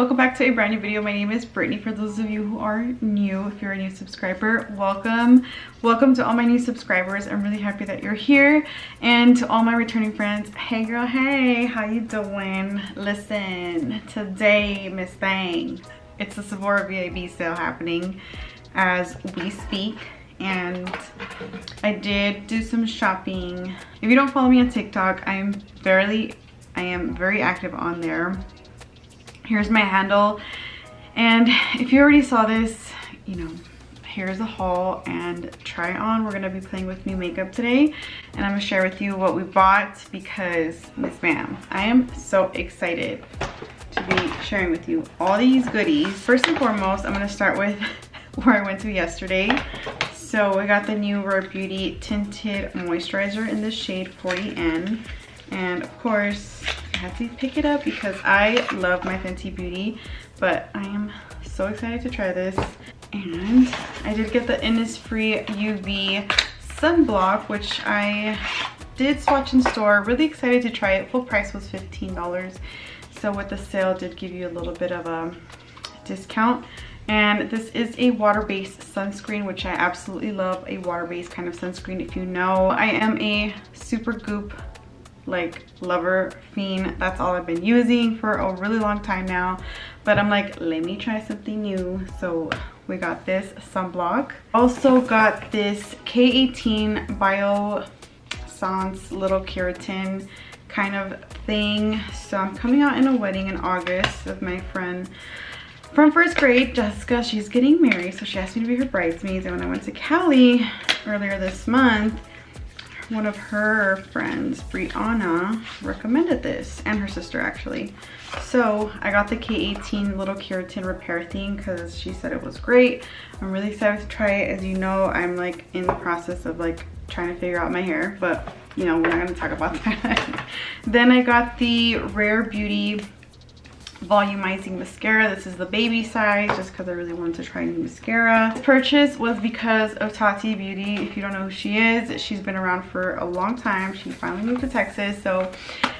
welcome back to a brand new video. My name is Brittany. For those of you who are new, if you're a new subscriber, welcome to all my new subscribers. I'm really happy that you're here. And to all my returning friends, hey girl, hey, how you doing? Listen, today, Miss Thang, it's a Sephora VIB sale happening as we speak, and I did do some shopping. If you don't follow me on TikTok, I am very active on there. Here's my handle, and if you already saw this, you know, here's a haul and try on. We're gonna be playing with new makeup today, and I'm gonna share with you what we bought because, Miss Ma'am, I am so excited to be sharing with you all these goodies. First and foremost, I'm gonna start with where I went to yesterday. So I got the new Rare Beauty Tinted Moisturizer in the shade 40N. And of course, I had to pick it up because I love my Fenty Beauty, but I am so excited to try this. And I did get the Innisfree UV Sunblock, which I did swatch in store. Really excited to try it. Full price was $15. So with the sale, did give you a little bit of a discount. And this is a water-based sunscreen, which I absolutely love, a water-based kind of sunscreen. If you know, I am a super goop like lover fiend. That's all I've been using for a really long time now, but I'm like, let me try something new. So we got this sunblock. Also got this K18 Biossance little keratin kind of thing. So I'm coming out in a wedding in August of my friend from first grade, Jessica. She's getting married, so she asked me to be her bridesmaids. And when I went to Cali earlier this month, one of her friends, Brianna, recommended this, and her sister actually. So I got the K18 little keratin repair thing because she said it was great. I'm really excited to try it. As you know, I'm like in the process of like trying to figure out my hair, but you know, we're not gonna talk about that. Then I got the Rare Beauty Volumizing mascara. This is the baby size, just because I really wanted to try new mascara. This purchase was because of Tati Beauty. If you don't know who she is, she's been around for a long time. She finally moved to Texas. So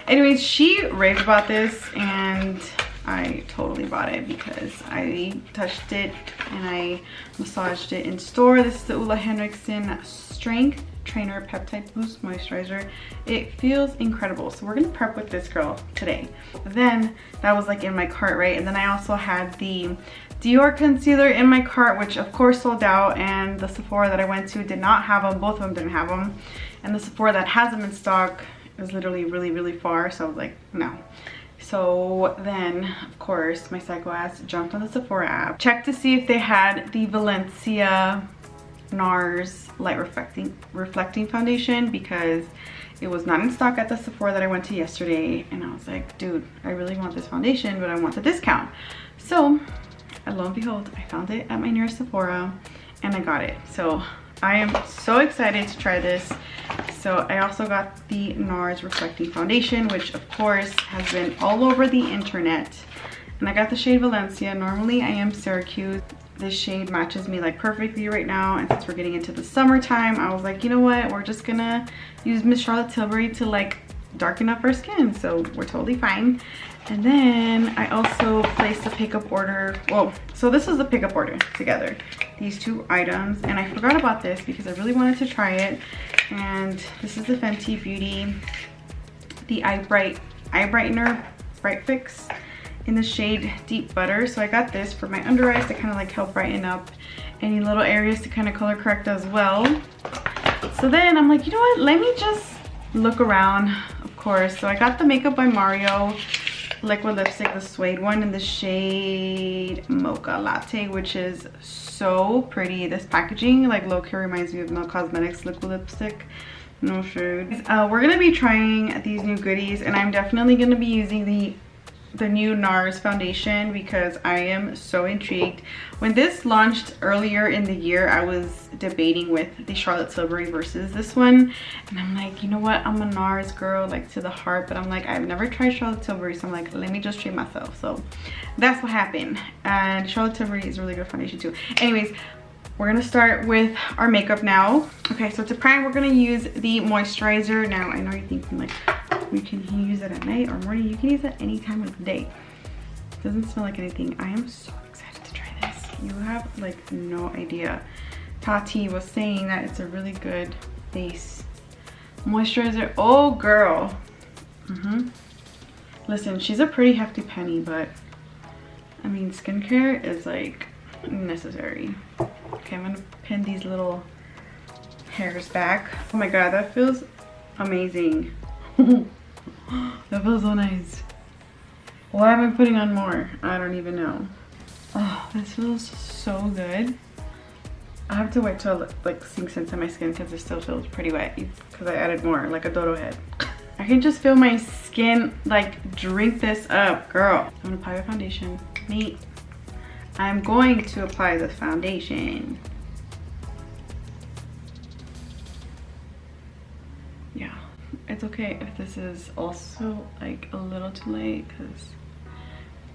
anyways, she raved about this and I totally bought it because I touched it and I massaged it in store. This is the Ole Henrikson Strength Trainer Peptide Boost Moisturizer. It feels incredible. So we're gonna prep with this girl today. Then that was like in my cart, right? And then I also had the Dior Concealer in my cart, which of course sold out, and the Sephora that I went to did not have them. Both of them didn't have them. And the Sephora that has them in stock is literally really far. So I was like, no. So then, of course, my psycho ass jumped on the Sephora app, checked to see if they had the Valencia Nars light reflecting foundation, because it was not in stock at the Sephora that I went to yesterday. And I was like, dude, I really want this foundation, but I want the discount. So lo and behold, I found it at my nearest Sephora and I got it. So I am so excited to try this. So I also got the Nars reflecting foundation, which of course has been all over the internet. And I got the shade Valencia. Normally I am Syracuse. This shade matches me like perfectly right now, and since we're getting into the summertime, I was like, you know what, we're just gonna use Miss Charlotte Tilbury to like darken up our skin, so we're totally fine. And then I also placed a pickup order. Well, so this was the pickup order together, these two items, and I forgot about this because I really wanted to try it. And this is the Fenty Beauty, the eye brightener Bright Fix in the shade Deep Butter. So I got this for my under eyes to kind of like help brighten up any little areas, to kind of color correct as well. So then I'm like, you know what, let me just look around, of course. So I got the Makeup by Mario liquid lipstick, the suede one in the shade Mocha Latte, which is so pretty. This packaging like low-key reminds me of No Cosmetics liquid lipstick. No shade. We're gonna be trying these new goodies, and I'm definitely gonna be using the new Nars foundation because I am so intrigued. When this launched earlier in the year, I was debating with the Charlotte Tilbury versus this one, and I'm like, you know what, I'm a Nars girl like to the heart, but I'm like, I've never tried Charlotte Tilbury, so I'm like, let me just treat myself. So that's what happened. And Charlotte Tilbury is a really good foundation too. Anyways, we're gonna start with our makeup now. Okay, so to prime, we're gonna use the moisturizer. Now I know you're thinking like, you can use it at night or morning. You can use it any time of the day. Doesn't smell like anything. I am so excited to try this. You have like no idea. Tati was saying that it's a really good face moisturizer. Oh girl. Listen, she's a pretty hefty penny, but I mean, skincare is like necessary. Okay, I'm gonna pin these little hairs back. Oh my god, that feels amazing. That feels so nice. Why am I putting on more? I don't even know. Oh, this feels so good. I have to wait till it like sinks into my skin because it still feels pretty wet because I added more, like a dodo head. I can just feel my skin like drink this up, girl. I'm gonna apply the foundation. Neat. I'm going to apply the foundation. Yeah, it's okay if this is also like a little too late because,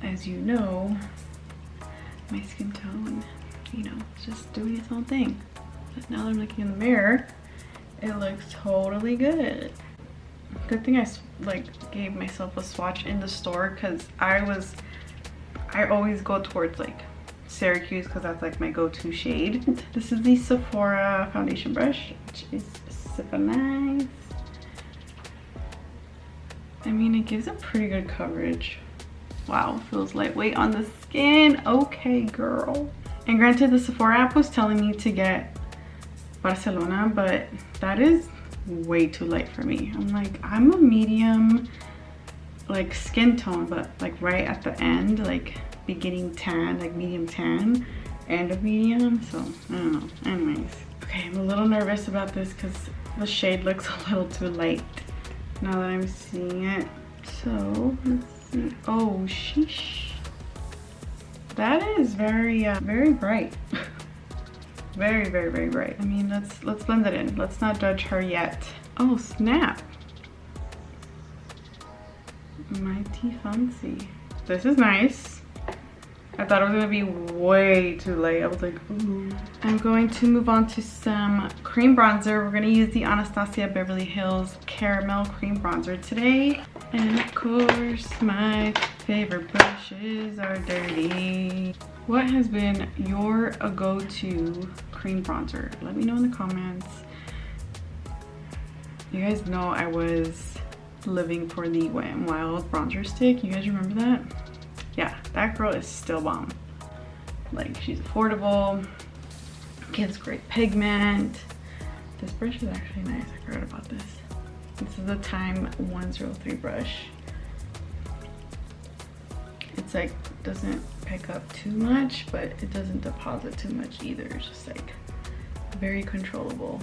as you know, my skin tone, you know, it's just doing its own thing. But now that I'm looking in the mirror, it looks totally good. Good thing I like gave myself a swatch in the store because I always go towards like Syracuse because that's like my go-to shade. This is the Sephora foundation brush, which is super nice. I mean, it gives a pretty good coverage. Wow, feels lightweight on the skin. Okay, girl. And granted, the Sephora app was telling me to get Barcelona, but that is way too light for me. I'm like, I'm a medium like skin tone, but like right at the end, like beginning tan, like medium tan, end of medium. So I don't know. Anyways, okay, I'm a little nervous about this because the shade looks a little too light now that I'm seeing it. So let's see. Oh sheesh, that is very very bright. Very bright. I mean, let's blend it in. Let's not judge her yet. Oh snap, mighty fancy. This is nice. I thought it was gonna be way too light. I was like, ooh. I'm going to move on to some cream bronzer. We're gonna use the Anastasia Beverly Hills Caramel Cream Bronzer today. And of course, my favorite brushes are dirty. What has been your go-to cream bronzer? Let me know in the comments. You guys know I was living for the Wet n Wild bronzer stick. You guys remember that? Yeah, that girl is still bomb. Like, she's affordable, gives great pigment. This brush is actually nice. I forgot about this. This is the Time 103 brush. It's like, doesn't pick up too much, but it doesn't deposit too much either. It's just like very controllable.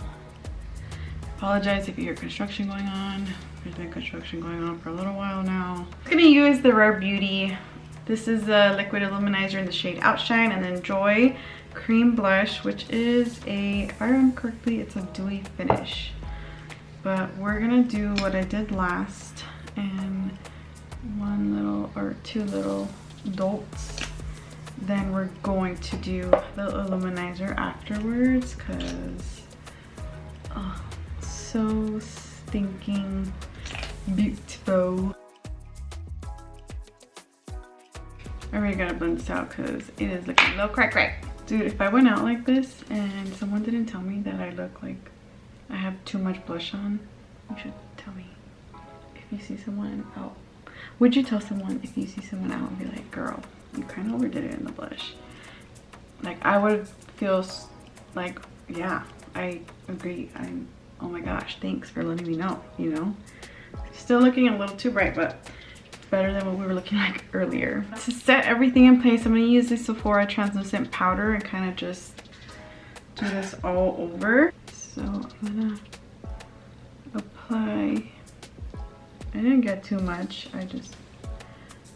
Apologize if you hear construction going on. There's been construction going on for a little while now. I'm gonna use the Rare Beauty. This is a liquid illuminizer in the shade Outshine, and then Joy cream blush, which is a, if I remember correctly, it's a dewy finish. But we're gonna do what I did last and one little or two little dots. Then we're going to do the illuminizer afterwards because oh, so stinking beautiful. I really gotta blend this out because it is looking a little crack. Dude, if I went out like this and someone didn't tell me that I look like I have too much blush on, you should tell me. If you see someone out, would you tell someone if you see someone out and be like, girl, you kind of overdid it in the blush? Like, I would feel like, yeah, I agree. Oh my gosh, thanks for letting me know, you know? Still looking a little too bright, but better than what we were looking like earlier. To set everything in place, I'm gonna use this Sephora translucent powder and kind of just do this all over. So I'm gonna apply, I didn't get too much, I just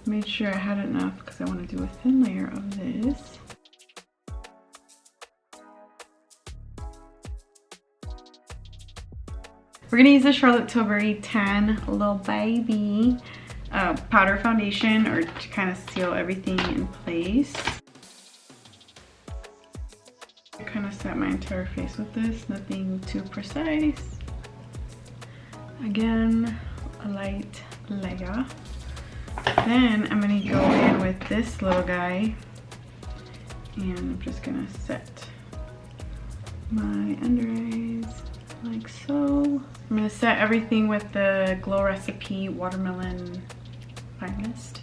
made sure I had enough because I want to do a thin layer of this. We're gonna use the Charlotte Tilbury Tan Little Baby powder foundation, or to kind of seal everything in place. I kind of set my entire face with this, nothing too precise. Again, a light layer. Then I'm gonna go in with this little guy, and I'm just gonna set my under eyes like so. I'm gonna set everything with the Glow Recipe Watermelon Finest.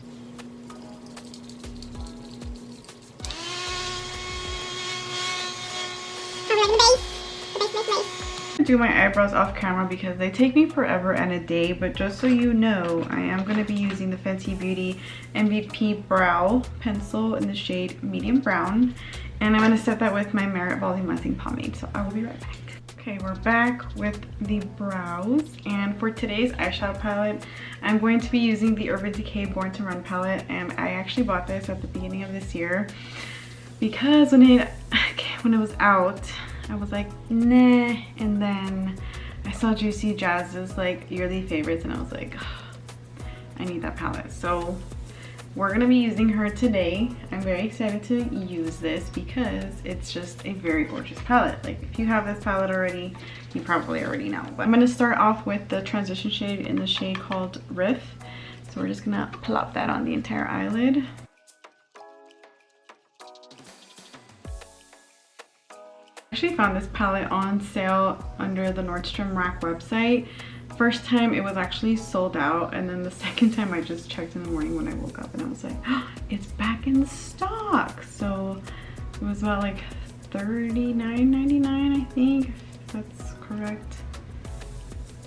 I do my eyebrows off camera because they take me forever and a day, but just so you know, I am going to be using the Fenty Beauty MVP Brow Pencil in the shade Medium Brown, and I'm going to set that with my Merit Volumizing Pomade, so I will be right back. Okay, we're back with the brows, and for today's eyeshadow palette, I'm going to be using the Urban Decay Born to Run palette, and I actually bought this at the beginning of this year because when it was out, I was like, nah, and then I saw Juicy Jazz's like yearly favorites, and I was like, oh, I need that palette. So we're gonna be using her today. I'm very excited to use this because it's just a very gorgeous palette. Like, if you have this palette already, you probably already know. But I'm gonna start off with the transition shade in the shade called Riff. So we're just gonna plop that on the entire eyelid. I actually found this palette on sale under the Nordstrom Rack website. First time it was actually sold out, and then the second time I just checked in the morning when I woke up and I was like, oh, it's back in stock. So it was about like $39.99, I think, if that's correct.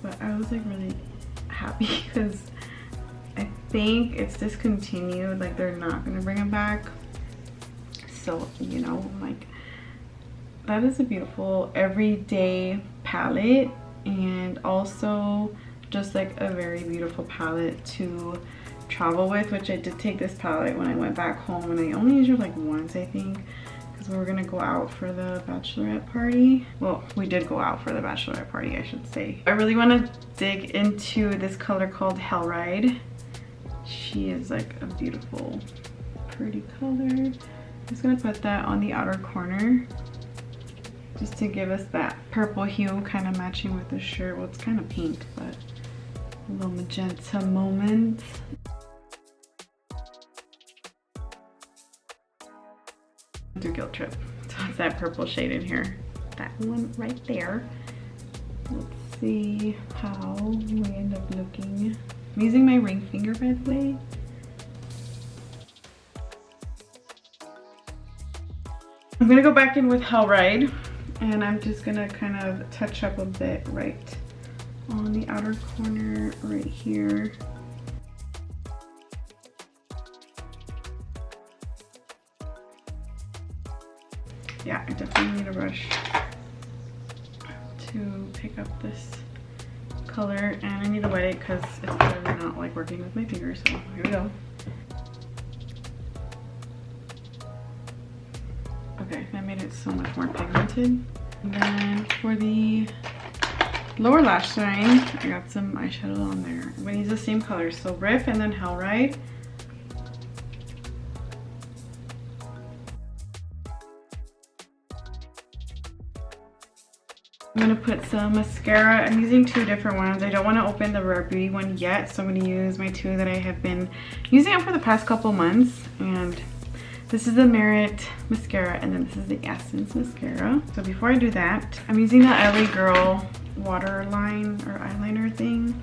But I was like really happy because I think it's discontinued, like they're not gonna bring it back. So, you know, like, that is a beautiful everyday palette, and also just like a very beautiful palette to travel with, which I did take this palette when I went back home, and I only used it like once, I think, because we were gonna go out for the bachelorette party. Well, we did go out for the bachelorette party, I should say. I really want to dig into this color called Hell Ride. She is like a beautiful, pretty color. I'm just gonna put that on the outer corner, just to give us that purple hue kind of matching with the shirt. Well, it's kind of pink, but a little magenta moment. Do Guilt Trip. So it's that purple shade in here. That one right there. Let's see how we end up looking. I'm using my ring finger, by the way. I'm gonna go back in with Hell Ride. And I'm just gonna kind of touch up a bit right on the outer corner right here. Yeah, I definitely need a brush to pick up this color, and I need to wet it because it's clearly not like working with my fingers. So here we go. Okay, that made it so much more pigmented. And then for the lower lash line, I got some eyeshadow on there. I'm gonna use the same colors, so Riff and then Hell Ride. I'm gonna put some mascara. I'm using two different ones. I don't want to open the Rare Beauty one yet, so I'm gonna use my two that I have been using up for the past couple months. And this is the Merit mascara, and then this is the Essence mascara. So before I do that, I'm using the LA Girl waterline or eyeliner thing.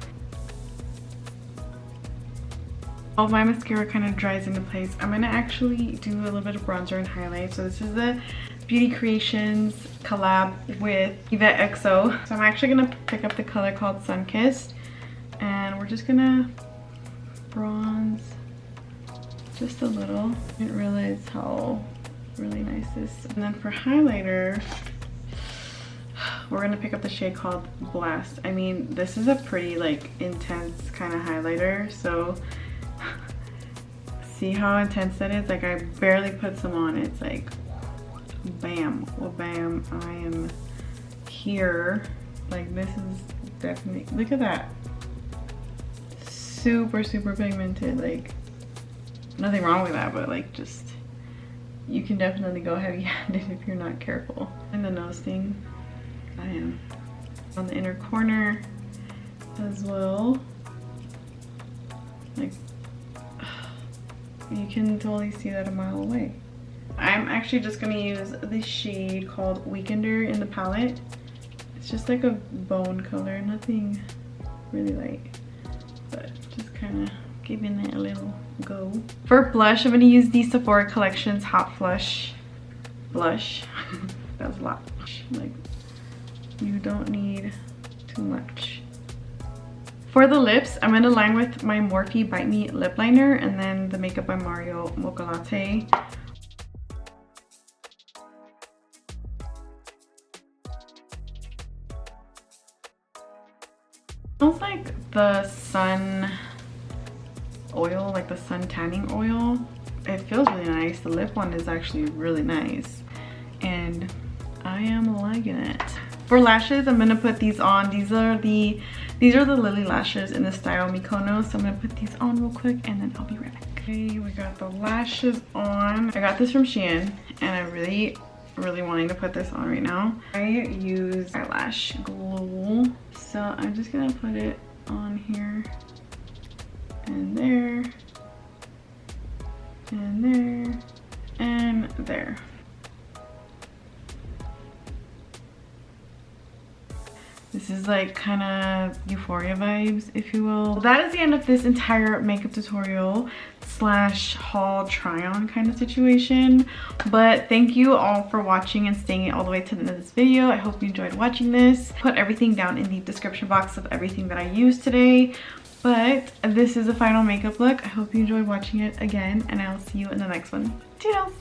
All of my mascara kind of dries into place. I'm gonna actually do a little bit of bronzer and highlight. So this is the Beauty Creations collab with Yvette XO. So I'm actually gonna pick up the color called Sunkissed, and we're just gonna bronze just a little. I didn't realize how really nice this. And then for highlighter, we're gonna pick up the shade called Blast. I mean, this is a pretty like intense kind of highlighter, so see how intense that is? Like, I barely put some on. It's like bam, well bam, I am here. Like, this is definitely, look at that, super pigmented. Like, nothing wrong with that, but like, just, you can definitely go heavy-handed if you're not careful. And the nose thing, I am on the inner corner as well. Like, you can totally see that a mile away. I'm actually just gonna use the shade called Weekender in the palette. It's just like a bone color, nothing really light, but just kind of giving it a little go. For blush, I'm gonna use the Sephora Collections Hot Flush blush. That was a lot. Like, you don't need too much. For the lips, I'm gonna line with my Morphe Bite Me lip liner and then the Makeup by Mario Mocha Latte. Smells like the sun oil, like the sun tanning oil. It feels really nice. The lip one is actually really nice and I am liking it. For lashes, I'm gonna put these on. These are the Lily lashes in the style Mykonos. So I'm gonna put these on real quick and then I'll be right back. Okay, we got the lashes on. I got this from Shein and I really wanting to put this on right now. I use eyelash glue, so I'm just gonna put it on here and there and there and there. This is like kind of Euphoria vibes, if you will. That is the end of this entire makeup tutorial slash haul try on kind of situation. But thank you all for watching and staying all the way to the end of this video. I hope you enjoyed watching this. Put everything down in the description box of everything that I used today. But this is the final makeup look. I hope you enjoyed watching it again and I'll see you in the next one. Toodles!